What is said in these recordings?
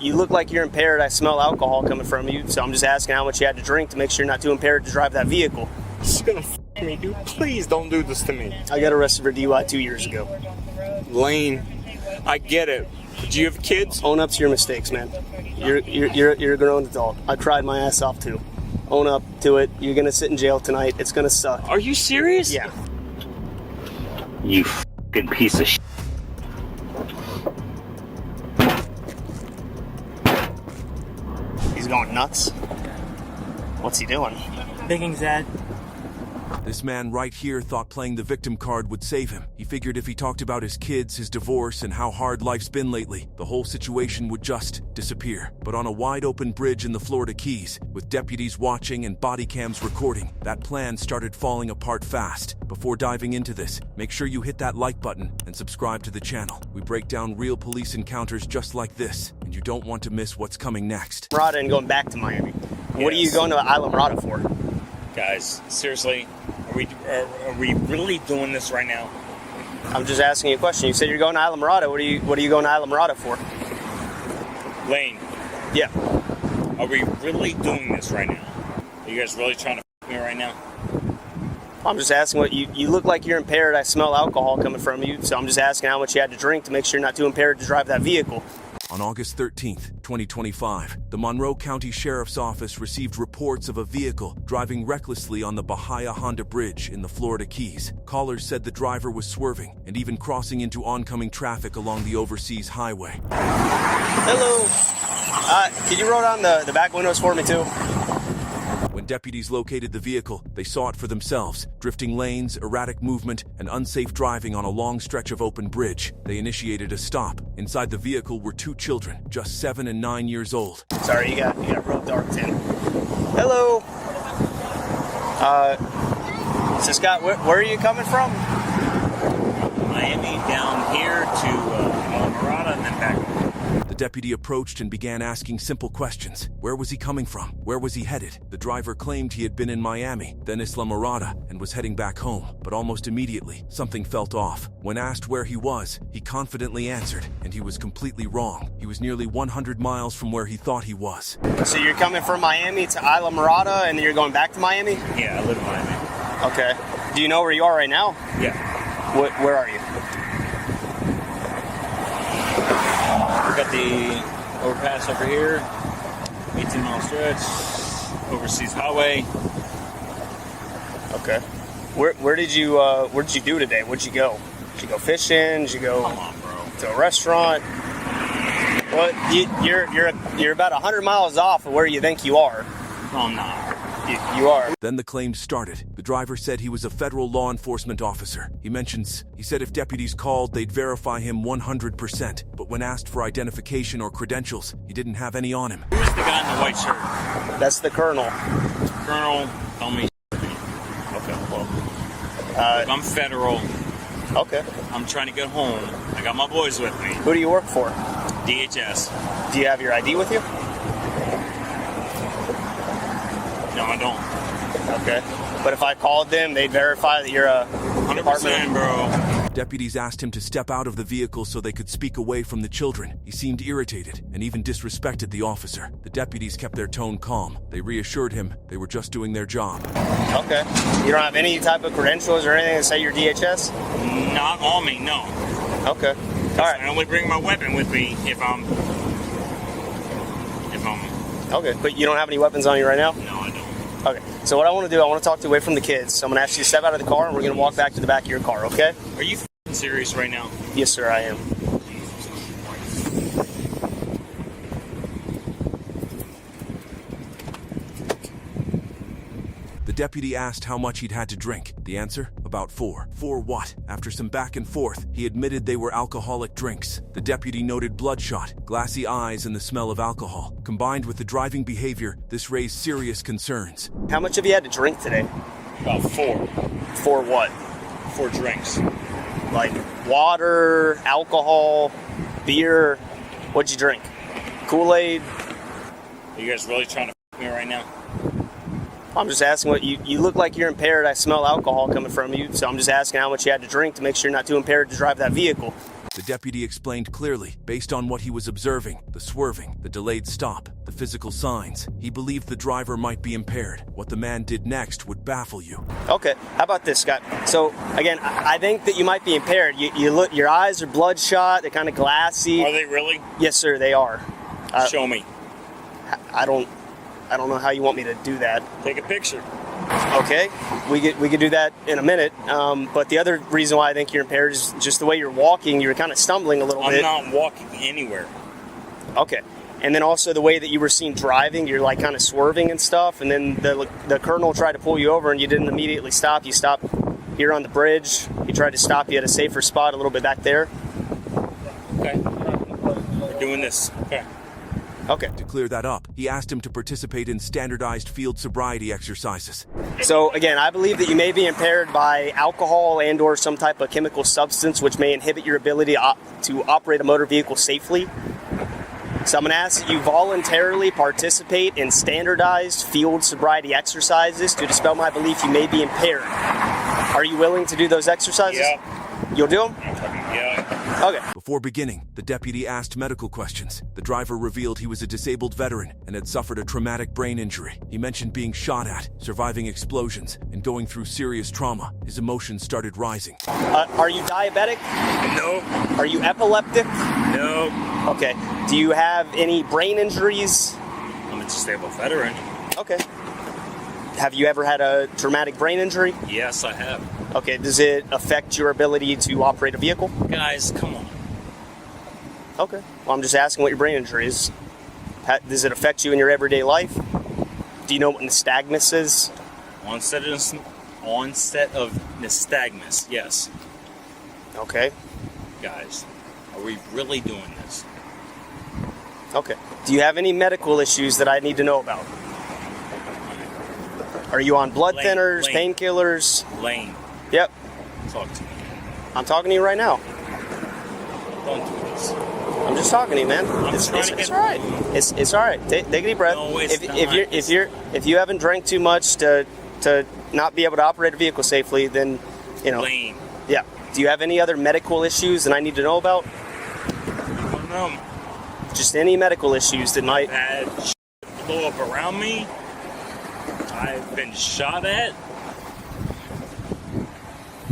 You look like you're impaired. I smell alcohol coming from you, so I'm just asking how much you had to drink to make sure you're not too impaired to drive that vehicle. This is gonna f me, dude. Please don't do this to me. I got arrested for DUI 2 years ago. Lane, I get it. Do you have kids? Own up to your mistakes, man. You're a grown adult. I cried my ass off too. Own up to it. You're gonna sit in jail tonight. It's gonna suck. Are you serious? Yeah. You f***ing piece of shit. He's going nuts. What's he doing? Thinking Zad. This man right here thought playing the victim card would save him. He figured if he talked about his kids, his divorce, and how hard life's been lately, the whole situation would just disappear. But on a wide-open bridge in the Florida Keys, with deputies watching and body cams recording, that plan started falling apart fast. Before diving into this, make sure you hit that like button and subscribe to the channel. We break down real police encounters just like this, and you don't want to miss what's coming next. Mirada and going back to Miami. What are you going to Isla Mirada for? Guys, seriously, are we really doing this right now? I'm just asking you a question. You said you're going to Isla Mirada. What are you going to Isla Mirada for? Lane, Yeah. are we really doing this right now? Are you guys really trying to f me right now? I'm just asking what you look like you're impaired. I smell alcohol coming from you, so I'm just asking how much you had to drink to make sure you're not too impaired to drive that vehicle. On August 13th, 2025, the Monroe County Sheriff's Office received reports of a vehicle driving recklessly on the Bahia Honda Bridge in the Florida Keys. Callers said the driver was swerving and even crossing into oncoming traffic along the overseas highway. Hello. Can you roll down the back windows for me too? When deputies located the vehicle, they saw it for themselves. Drifting lanes, erratic movement, and unsafe driving on a long stretch of open bridge. They initiated a stop. Inside the vehicle were 2 children, just 7 and 9 years old. Sorry, you got real dark, Tim. Hello. So Scott, where are you coming from? Miami down here to Mirada and then back. The deputy approached and began asking simple questions. Where was he coming from? Where was he headed? The driver claimed he had been in Miami, then Isla Mirada, and was heading back home. But almost immediately, something felt off. When asked where he was, he confidently answered, and he was completely wrong. He was nearly 100 miles from where he thought he was. So you're coming from Miami to Isla Mirada, and then you're going back to Miami? Yeah, I live in Miami. Okay. Do you know where you are right now? Yeah. Where are you? We got the overpass over here, 18-mile stretch, overseas highway. Okay. Where did you do today? Where'd you go? Did you go fishing? Did you go Come on, bro. to a restaurant? Well, you're about 100 miles off of where you think you are. No, I'm not. You are. Then the claims started. The driver said he was a federal law enforcement officer. He said if deputies called, they'd verify him 100%. But when asked for identification or credentials, he didn't have any on him. Who's the guy in the white shirt? That's the Colonel. Colonel, tell me. Okay. Well. Look, I'm federal. Okay. I'm trying to get home. I got my boys with me. Who do you work for? DHS. Do you have your ID with you? No, I don't. Okay. But if I called them, they'd verify that you're a 100%, bro. Deputies asked him to step out of the vehicle so they could speak away from the children. He seemed irritated and even disrespected the officer. The deputies kept their tone calm. They reassured him they were just doing their job. Okay. You don't have any type of credentials or anything that say you're DHS? Not on me, no. Okay. All right. I only bring my weapon with me if I'm. Okay. But you don't have any weapons on you right now? No, I don't. Okay. So what I want to do, I want to talk to you away from the kids. So I'm going to ask you to step out of the car, and we're going to walk back to the back of your car, okay? Are you f***ing serious right now? Yes, sir, I am. The deputy asked how much he'd had to drink. The answer? About 4. 4 what? After some back and forth, he admitted they were alcoholic drinks. The deputy noted bloodshot, glassy eyes, and the smell of alcohol. Combined with the driving behavior, this raised serious concerns. How much have you had to drink today? About 4. For what? 4 drinks. Like water, alcohol, beer? What'd you drink? Kool-Aid? Are you guys really trying to f me right now? I'm just asking what you look like you're impaired. I smell alcohol coming from you, so I'm just asking how much you had to drink to make sure you're not too impaired to drive that vehicle. The deputy explained clearly, based on what he was observing, the swerving, the delayed stop, the physical signs, he believed the driver might be impaired. What the man did next would baffle you. Okay, how about this, Scott? So again, I think that you might be impaired. You look, your eyes are bloodshot. They're kind of glassy. Are they really? Yes, sir, they are. Show me. I don't know how you want me to do that. Take a picture. Okay, we could do that in a minute. But the other reason why I think you're impaired is just the way you're walking. You're kind of stumbling a little bit. I'm not walking anywhere. Okay. And then also the way that you were seen driving, you're like kind of swerving and stuff. And then the colonel tried to pull you over and you didn't immediately stop. You stopped here on the bridge. He tried to stop you at a safer spot a little bit back there. Okay. We're doing this. Okay. Okay. To clear that up, he asked him to participate in standardized field sobriety exercises. So again, I believe that you may be impaired by alcohol and or some type of chemical substance which may inhibit your ability to operate a motor vehicle safely. So I'm going to ask that you voluntarily participate in standardized field sobriety exercises to dispel my belief you may be impaired. Are you willing to do those exercises? Yeah. You'll do them? Yeah. Okay. Before beginning, the deputy asked medical questions. The driver revealed he was a disabled veteran and had suffered a traumatic brain injury. He mentioned being shot at, surviving explosions, and going through serious trauma. His emotions started rising. Are you diabetic? No. Are you epileptic? No. Okay. Do you have any brain injuries? I'm a disabled veteran. Okay. Have you ever had a traumatic brain injury? Yes, I have. Okay. Does it affect your ability to operate a vehicle? Guys, come on. Okay. Well, I'm just asking what your brain injury is. Does it affect you in your everyday life? Do you know what nystagmus is? Onset of nystagmus, yes. Okay. Guys, are we really doing this? Okay. Do you have any medical issues that I need to know about? Are you on blood thinners, painkillers? Lane, Yep. talk to me. I'm talking to you right now. Don't do this. I'm just talking to you, man. It's all right. It's all right. Take a deep breath. No, it's not. If you haven't drank too much to not be able to operate a vehicle safely, then you know. Lane. Yeah. Do you have any other medical issues that I need to know about? I don't know. Just any medical issues that might. I've had blow up around me. I've been shot at.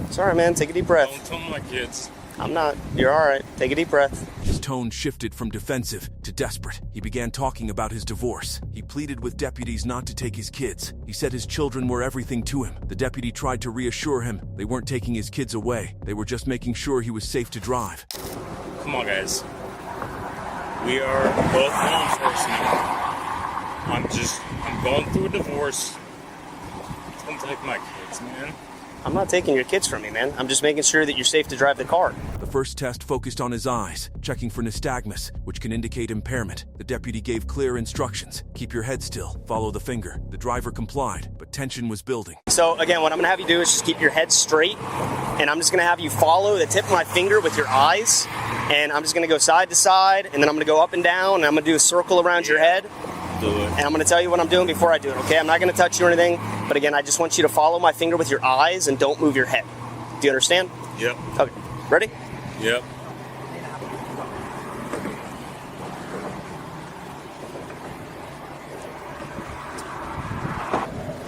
It's all right, man. Take a deep breath. Don't tell my kids. I'm not. You're all right. Take a deep breath. His tone shifted from defensive to desperate. He began talking about his divorce. He pleaded with deputies not to take his kids. He said his children were everything to him. The deputy tried to reassure him they weren't taking his kids away. They were just making sure he was safe to drive. Come on, guys. We are both law enforcement. I'm going through a divorce. Don't take my kids, man. I'm not taking your kids from you, man. I'm just making sure that you're safe to drive the car. The first test focused on his eyes, checking for nystagmus, which can indicate impairment. The deputy gave clear instructions. Keep your head still. Follow the finger. The driver complied, but tension was building. So again, what I'm gonna have you do is just keep your head straight, and I'm just gonna have you follow the tip of my finger with your eyes, and I'm just gonna go side to side, and then I'm gonna go up and down, and I'm gonna do a circle around your head. Do it. And I'm going to tell you what I'm doing before I do it, okay? I'm not going to touch you or anything, but again, I just want you to follow my finger with your eyes and don't move your head. Do you understand? Yep. Okay. Ready? Yep.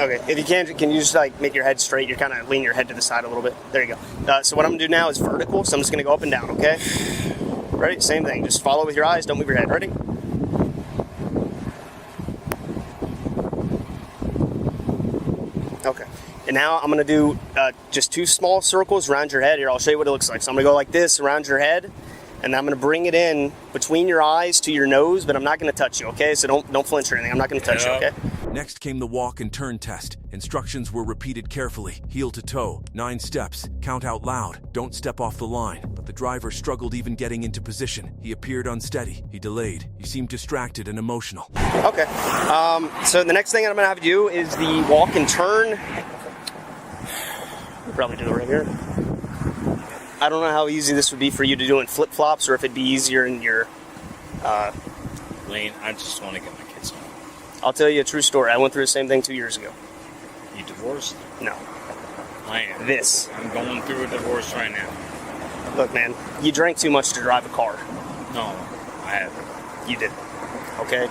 Okay. If you can you just like make your head straight? You're kind of lean your head to the side a little bit. There you go. So what I'm going to do now is vertical, so I'm just going to go up and down, okay? Ready? Same thing. Just follow with your eyes. Don't move your head. Ready? Okay. And now I'm going to do just two small circles around your head. Here, I'll show you what it looks like. So I'm going to go like this around your head, and I'm going to bring it in between your eyes to your nose, but I'm not going to touch you, okay? So don't flinch or anything. I'm not going to touch you, okay? Next came the walk and turn test. Instructions were repeated carefully. Heel to toe, 9 steps, count out loud, don't step off the line. But the driver struggled even getting into position. He appeared unsteady. He delayed. He seemed distracted and emotional. Okay. So the next thing I'm going to have you do is the walk and turn. We'll probably do it right here. I don't know how easy this would be for you to do in flip-flops or if it'd be easier in your... Lane, I just want to get my kids home. I'll tell you a true story. I went through the same thing 2 years ago. You divorced? No. I am. This. I'm going through a divorce right now. Look, man, you drank too much to drive a car. No, I haven't. You did. Okay?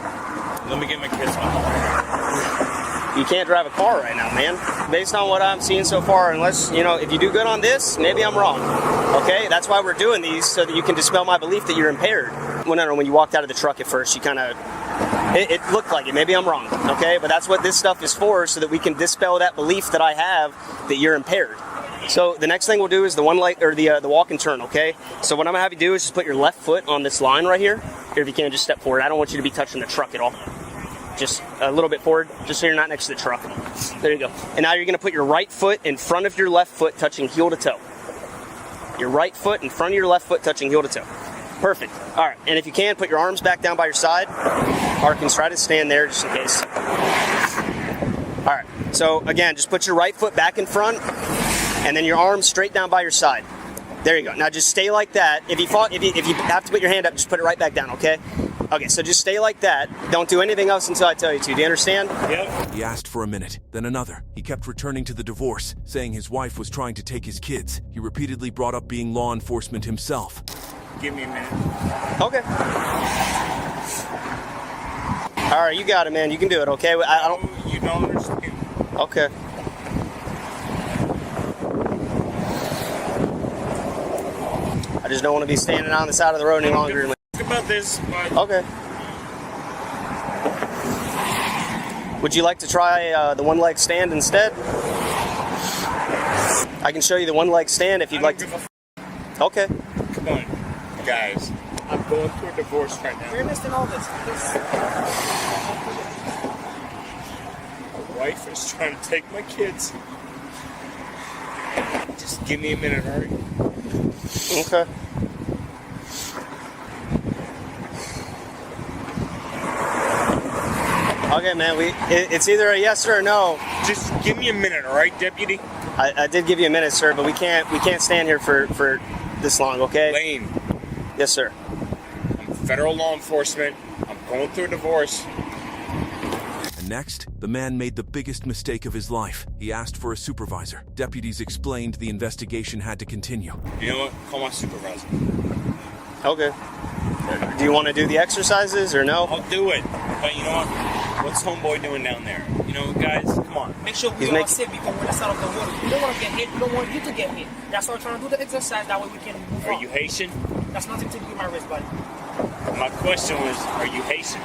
Let me get my kids on. You can't drive a car right now, man. Based on what I'm seeing so far, unless, if you do good on this, maybe I'm wrong. Okay? That's why we're doing these, so that you can dispel my belief that you're impaired. When you walked out of the truck at first, you kind of... It looked like it. Maybe I'm wrong. Okay? But that's what this stuff is for, so that we can dispel that belief that I have that you're impaired. So the next thing we'll do is the one leg, or the walk and turn, okay? So what I'm going to have you do is just put your left foot on this line right here. Or if you can, just step forward. I don't want you to be touching the truck at all. Just a little bit forward, just so you're not next to the truck. There you go. And now you're going to put your right foot in front of your left foot, touching heel to toe. Your right foot in front of your left foot, touching heel to toe. Perfect. All right. And if you can, put your arms back down by your side. Harkins, try to stand there just in case. All right. So again, just put your right foot back in front, and then your arms straight down by your side. There you go. Now just stay like that. If you have to put your hand up, just put it right back down, okay? Okay, so just stay like that. Don't do anything else until I tell you to. Do you understand? Yep. He asked for a minute, then another. He kept returning to the divorce, saying his wife was trying to take his kids. He repeatedly brought up being law enforcement himself. Give me a minute. Okay. All right, you got it, man. You can do it, okay? I don't... You don't understand. Okay. I just don't want to be standing on the side of the road any longer. Think about this, but... Okay. Would you like to try the one leg stand instead? I can show you the one leg stand if you'd like to. Okay. Come on, guys. I'm going through a divorce right now. We're missing all this. My wife is trying to take my kids. Just give me a minute, hurry. Okay. Okay, man. It's either a yes or a no. Just give me a minute, all right, deputy? I did give you a minute, sir, but we can't stand here for this long. Okay. Lane, Yes, sir. I'm federal law enforcement. I'm going through a divorce. And next, the man made the biggest mistake of his life. He asked for a supervisor. Deputies explained the investigation had to continue. You know what? Call my supervisor. Okay. Do you want to do the exercises or no? I'll do it. But you know what? What's homeboy doing down there? You know, guys, come on. Make sure He's we all making- sit because we're inside of the water. We don't want to get hit. We don't want you to get hit. That's why we're trying to do the exercise. That way we can move Are on. you Haitian? That's nothing to do with my wrist, buddy. My question was, are you Haitian?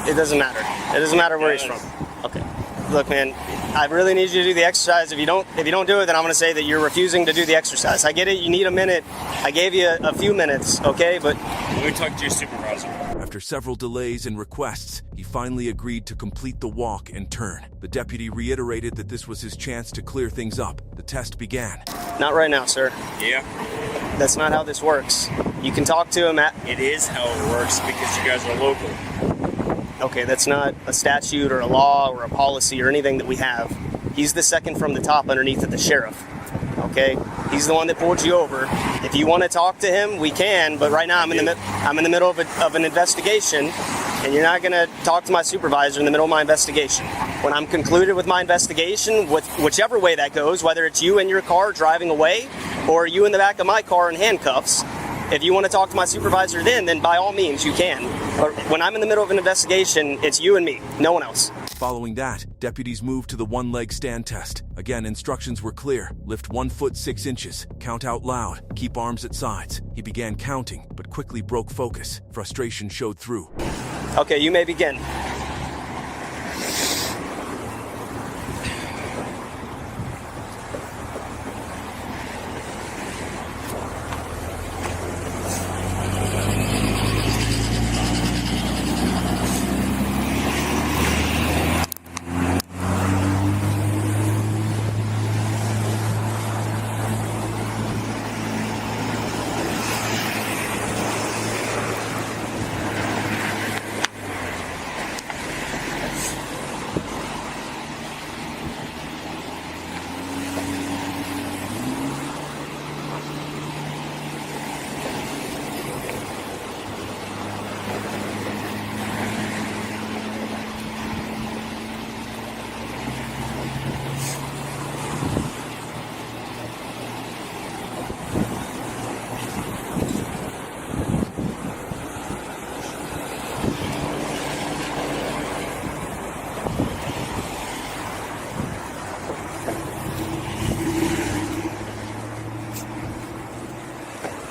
It doesn't matter. It doesn't matter where he's from. Okay. Look, man, I really need you to do the exercise. If you don't do it, then I'm going to say that you're refusing to do the exercise. I get it. You need a minute. I gave you a few minutes, okay? But Let me talk to your supervisor. After several delays and requests, he finally agreed to complete the walk and turn. The deputy reiterated that this was his chance to clear things up. The test began. not right now, sir. Yeah, That's not how this works. You can talk to him at... it is how it works because you guys are local. Okay, that's not a statute or a law or a policy or anything that we have. He's the second from the top underneath of the sheriff. Okay, he's the one that pulled you over. If you want to talk to him, we can. But right now, I'm in the middle of an investigation, and you're not going to talk to my supervisor in the middle of my investigation. When I'm concluded with my investigation, with whichever way that goes, whether it's you in your car driving away or you in the back of my car in handcuffs, if you want to talk to my supervisor then by all means you can. But when I'm in the middle of an investigation, it's you and me, no one else. Following that, deputies moved to the one-leg stand test. Again, instructions were clear. Lift 1 foot 6 inches. Count out loud. Keep arms at sides. He began counting, but quickly broke focus. Frustration showed through. Okay, you may begin.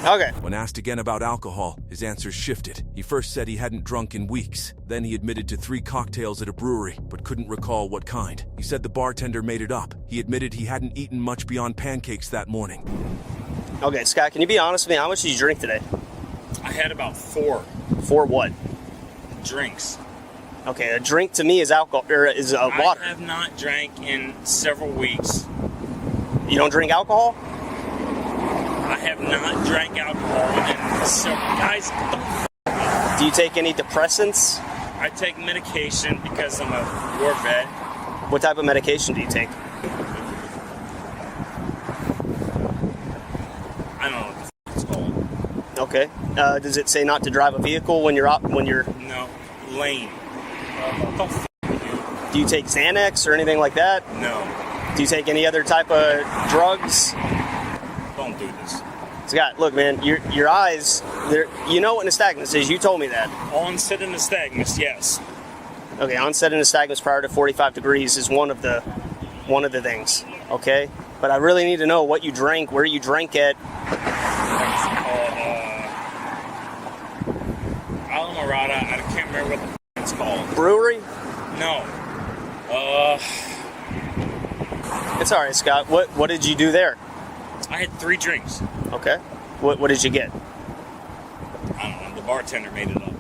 Okay. When asked again about alcohol, his answers shifted. He first said he hadn't drunk in weeks. Then he admitted to 3 cocktails at a brewery, but couldn't recall what kind. He said the bartender made it up. He admitted he hadn't eaten much beyond pancakes that morning. Okay, Scott, can you be honest with me? How much did you drink today? I had about 4 For what? drinks. Okay, a drink to me is alcohol, or is water. I have not drank in several weeks. You don't drink alcohol? I have not drank alcohol in several... Guys, don't... Do you take any depressants? I take medication because I'm a war vet. What type of medication do you take? I don't know what the f- it's called. Okay. Does it say not to drive a vehicle when you're out, when you're... No, lane. Don't f- Do you take Xanax or anything like that? No, Do you take any other type of drugs? don't do this. Scott, look, man, your eyes, you know what nystagmus is. You told me that. Onset of nystagmus, yes. Okay, onset of nystagmus prior to 45 degrees is one of the things. Okay, but I really need to know what you drank, where you drank it. Alamorada, I can't remember what the f- it's called. Brewery? No. It's all right, Scott. What did you do there? I had 3 drinks. Okay. What did you get? I don't know, the bartender made it up.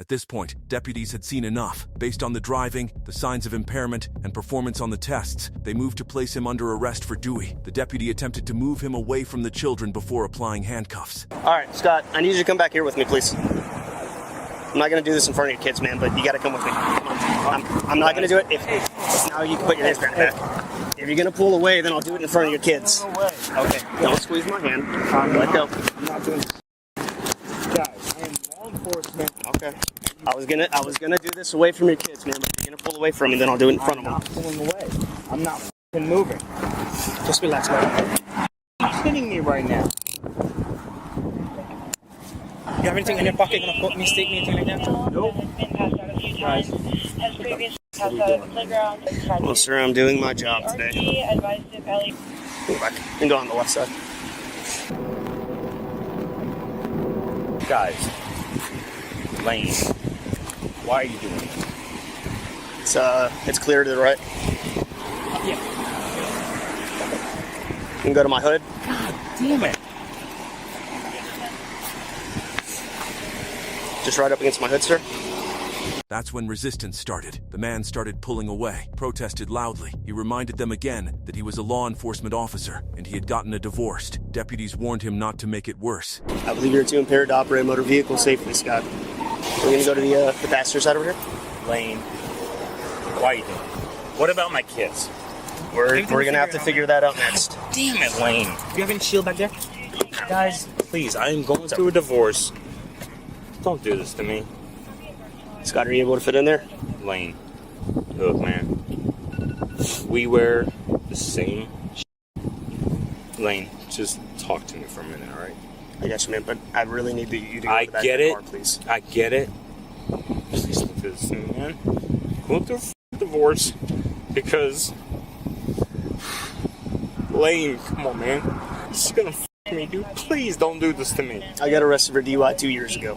At this point, deputies had seen enough. Based on the driving, the signs of impairment, and performance on the tests, they moved to place him under arrest for DUI. The deputy attempted to move him away from the children before applying handcuffs. All right, Scott, I need you to come back here with me, please. I'm not going to do this in front of your kids, man, but you got to come with me. Come on. I'm not going to do it. Now you can put your hands behind your back. If you're going to pull away, then I'll do it in front of your kids. Okay. Don't squeeze my hand. Let go. I'm not doing this. Guys, I am law enforcement. Okay. I was gonna do this away from your kids, man, but you're going to pull away from me, then I'll do it in front I'm of not them. pulling away. I'm not f***ing moving. Just relax, man. You're kidding me right now. You have anything in your pocket gonna put mistake me anything like that? Nope. Well, sir, I'm doing my job today. Go back and go on the left side. Guys, Lane, why are you doing this? It's clear to the right. Yeah. You can go to my hood. Damn it. Just right up against my hood, sir. That's when resistance started. The man started pulling away, protested loudly. He reminded them again that he was a law enforcement officer and he had gotten a divorce. Deputies warned him not to make it worse. I believe you're too impaired to operate a motor vehicle safely, Scott. We're going to go to the passenger side over here. Lane, why are you doing this? What about my kids? We're going to have to figure that out next. Damn it, Lane. Do you have any shield back there? Guys, please, I am going through a divorce. Don't do this to me. Scott, are you able to fit in there? Lane, look, man. We wear the same Lane, just talk to me for a minute, all right? I got you, man, but I really need you to go I to the back get of the it. car, please. I get it. Please don't do this to me, man. Going through a divorce because Lane, come on, man. This is gonna f me, dude. Please don't do this to me. I got arrested for DUI 2 years ago.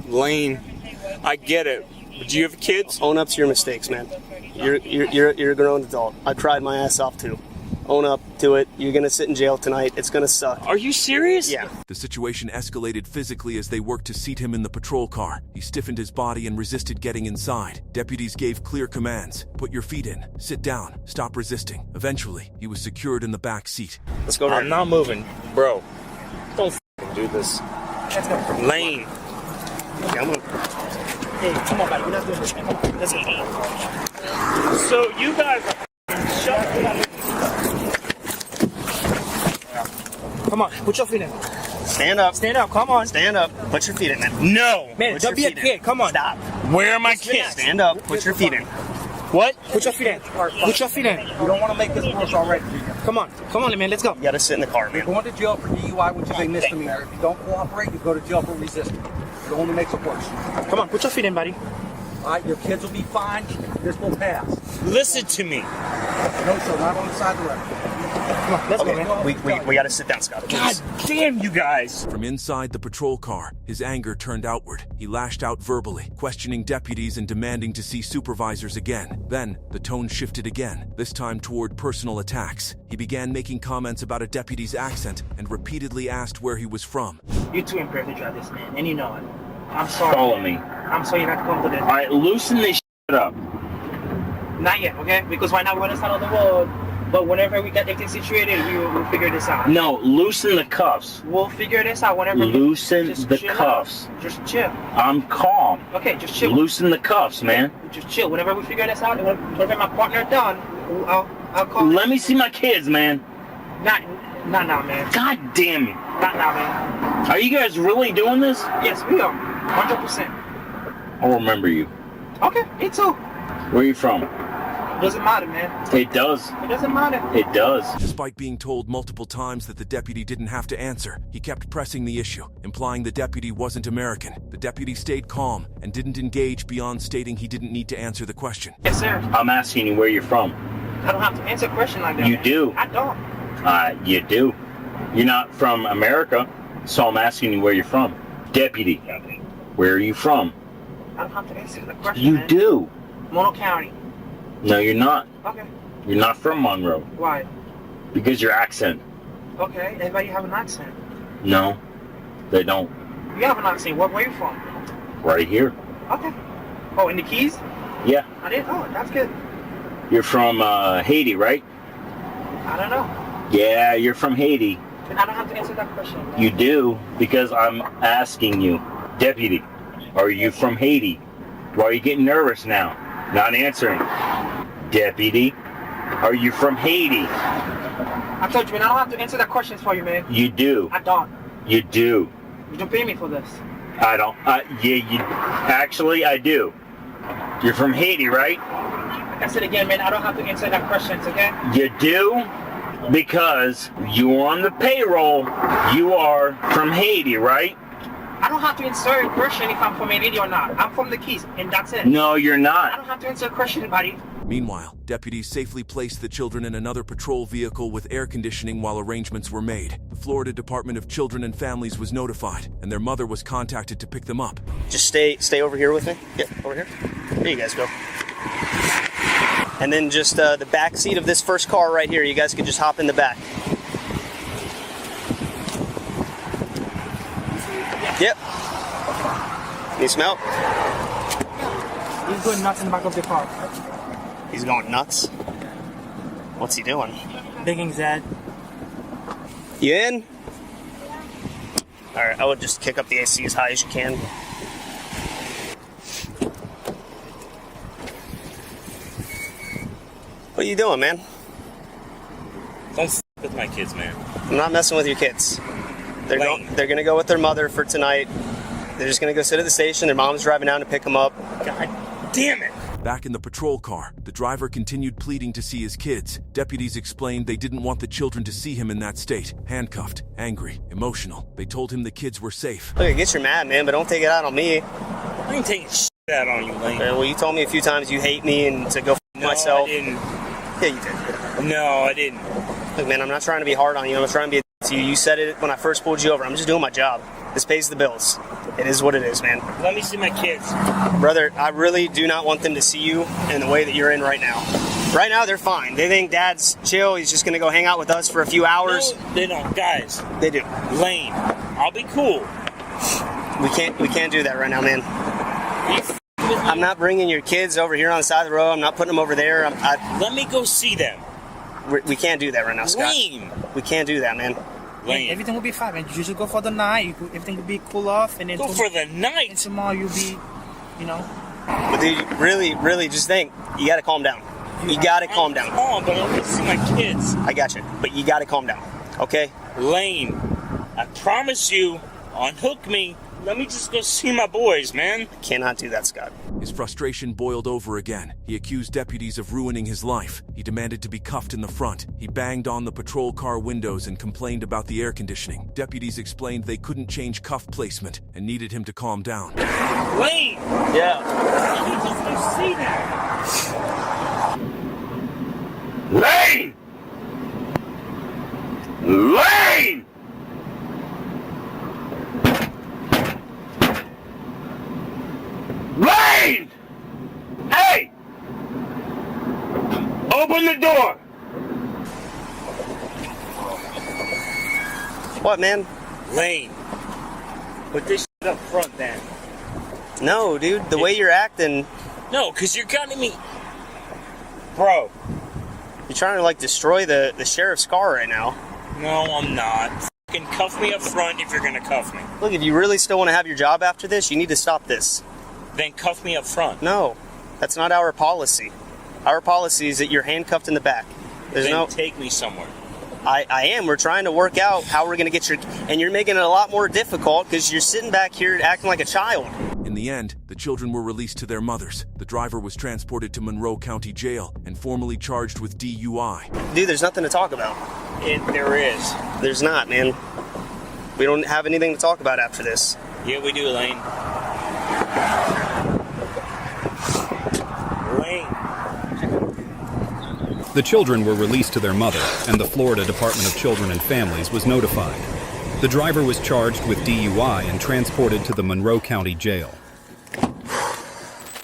Lane, I get it. But do you have kids? Own up to your mistakes, man. You're a grown adult. I cried my ass off too. Own up to it. You're gonna sit in jail tonight. It's gonna suck. Are you serious? Yeah. The situation escalated physically as they worked to seat him in the patrol car. He stiffened his body and resisted getting inside. Deputies gave clear commands. Put your feet in. Sit down. Stop resisting. Eventually, he was secured in the back seat. Let's go over I'm here. not moving. Bro, don't do this. Let's go. Lane. Come on. Hey, come on, buddy. We're not doing this, man. Come on. Let's go. So you guys are shut. Come on. Put your feet in. Stand up. Stand up. Come on. Stand up. Put your feet in, man. No. Man, Put don't be your a feet kid. in. Come on. Stop. Where are my kids? Stand up. Put your feet in. What? Put your feet in. Put your feet in. You don't want to make this worse already. Come on. Come on, man. Let's go. You gotta sit in the car, You're man. going to jail for DUI, which is a misdemeanor. If you don't cooperate, you go to jail for resisting. It only makes it worse. Come on. Put your feet in, buddy. All right, your kids will be fine. This will pass. Listen to me. No, sir, not on the side of the road. Come on, let's go, man. We got to sit down, Scott. God damn you guys! From inside the patrol car, his anger turned outward. He lashed out verbally, questioning deputies and demanding to see supervisors again. Then, the tone shifted again, this time toward personal attacks. He began making comments about a deputy's accent and repeatedly asked where he was from. You're too impaired to drive this, man, and you know it. I'm sorry. Follow me. I'm sorry you have to come to this. All right, loosen this shit up. Not yet, okay? Because right now we're on the side of the road, but whenever we get everything situated, we'll figure this out. No, loosen the cuffs. We'll figure this out whenever. Loosen just the chill cuffs. out. Just chill. I'm calm. Okay, just chill. Loosen the cuffs, man. Just chill. Whenever we figure this out, whenever my partner done, I'll call. Let me see my kids, man. Not now, man. God damn it. Not now, man. Are you guys really doing this? Yes, we are. 100%. I'll remember you. Okay, me too. Where are you from? Doesn't matter, man. It does. It doesn't matter. It does. Despite being told multiple times that the deputy didn't have to answer, he kept pressing the issue, implying the deputy wasn't American. The deputy stayed calm and didn't engage beyond stating he didn't need to answer the question. Yes, sir. I'm asking you where you're from. I don't have to answer a question like that. You man. do. I don't. You do. You're not from America, so I'm asking you where you're from. Deputy, where are you from? I don't have to answer the question. You man. do. Mono County. No, you're not. Okay. You're not from Monroe. Why? Because your accent. Okay. Everybody have an accent. No, they don't. You have an accent. Where are you from? Right here. Okay. Oh, in the Keys? Yeah. I didn't. Oh, that's good. You're from Haiti, right? I don't know. Yeah, you're from Haiti. And I don't have to answer that question. Man. You do, because I'm asking you. Deputy, are you from Haiti? Why are you getting nervous now? Not answering. Deputy, are you from Haiti? I told you, man, I don't have to answer that questions for you, man. You do. I don't. You do. You don't pay me for this. I don't. Actually, I do. You're from Haiti, right? Like I said again, man, I don't have to answer that questions, okay? You do? Because you're on the payroll. You are from Haiti, right? I don't have to answer a question if I'm from Haiti or not. I'm from the Keys, and that's it. No, you're I not. don't have to answer a question, buddy. Meanwhile, deputies safely placed the children in another patrol vehicle with air conditioning while arrangements were made. The Florida Department of Children and Families was notified, and their mother was contacted to pick them up. Just stay over here with me. Yeah, over here. There you guys go. And then just the back seat of this first car right here. You guys could just hop in the back. Yep. Can you smell? He's going nuts in the back of the car. He's going nuts. What's he doing? Begging Zed. You in? Alright, I would just kick up the AC as high as you can. What are you doing, man? Don't f with my kids, man. I'm not messing with your kids. They're gonna go with their mother for tonight. They're just gonna go sit at the station. Their mom's driving down to pick them up. God damn it! Back in the patrol car, the driver continued pleading to see his kids. Deputies explained they didn't want the children to see him in that state. Handcuffed, angry, emotional. They told him the kids were safe. Look, I guess you're mad, man, but don't take it out on me. I ain't taking shit out on you, Lane. Well, you told me a few times you hate me and to go f myself. I didn't. Yeah, you did. No, I didn't. Look, man, I'm not trying to be hard on you. I'm not trying to be a to you. You said it when I first pulled you over. I'm just doing my job. This pays the bills. It is what it is, man. Let me see my kids. Brother, I really do not want them to see you in the way that you're in right now. Right now, they're fine. They think Dad's chill. He's just going to go hang out with us for a few hours. No, they don't. Guys. They do. Lane, I'll be cool. We can't do that right now, man. I'm not bringing your kids over here on the side of the road. I'm not putting them over there. Let me go see them. We can't do that right now, Scott. Lane. We can't do that, man. Lane. Everything will be fine, man. You just go for the night. Everything will be cool off, and then Go for the and night. tomorrow you'll be, you know. But dude, really just think, you got to calm down. You got to calm down. Oh, but I want to see my kids. I got you. But you got to calm down, okay? Lane, I promise you, unhook me. Let me just go see my boys, man. Cannot do that, Scott. His frustration boiled over again. He accused deputies of ruining his life. He demanded to be cuffed in the front. He banged on the patrol car windows and complained about the air conditioning. Deputies explained they couldn't change cuff placement and needed him to calm down. Lane! Yeah. I need to go see them. Lane! Open the door! What, man? Lane, put this shit up front then. No, dude. The way you're acting, No, because you're cutting me. Bro. you're trying to like destroy the sheriff's car right now. No, I'm not. Fucking cuff me up front if you're gonna cuff me. Look, if you really still want to have your job after this, you need to stop this. Then cuff me up front. No, that's not our policy. Our policy is that you're handcuffed in the back. There's Then no. take me somewhere. I am. We're trying to work out how we're going to get your. And you're making it a lot more difficult because you're sitting back here acting like a child. In the end, the children were released to their mothers. The driver was transported to Monroe County Jail and formally charged with DUI. Dude, there's nothing to talk about. There is. There's not, man. We don't have anything to talk about after this. Yeah, we do, Lane. Lane. The children were released to their mother, and the Florida Department of Children and Families was notified. The driver was charged with DUI and transported to the Monroe County Jail.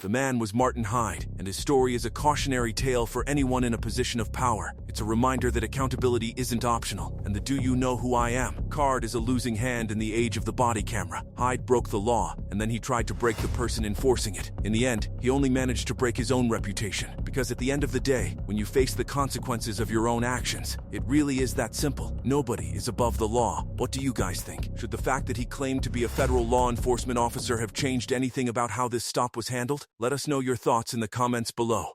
The man was Martin Hyde, and his story is a cautionary tale for anyone in a position of power. It's a reminder that accountability isn't optional, and the "do you know who I am" card is a losing hand in the age of the body camera. Hyde broke the law, and then he tried to break the person enforcing it. In the end, he only managed to break his own reputation, because at the end of the day, when you face the consequences of your own actions, it really is that simple. Nobody is above the law. What do you guys think? Should the fact that he claimed to be a federal law enforcement officer have changed anything about how this stop was handled? Let us know your thoughts in the comments below.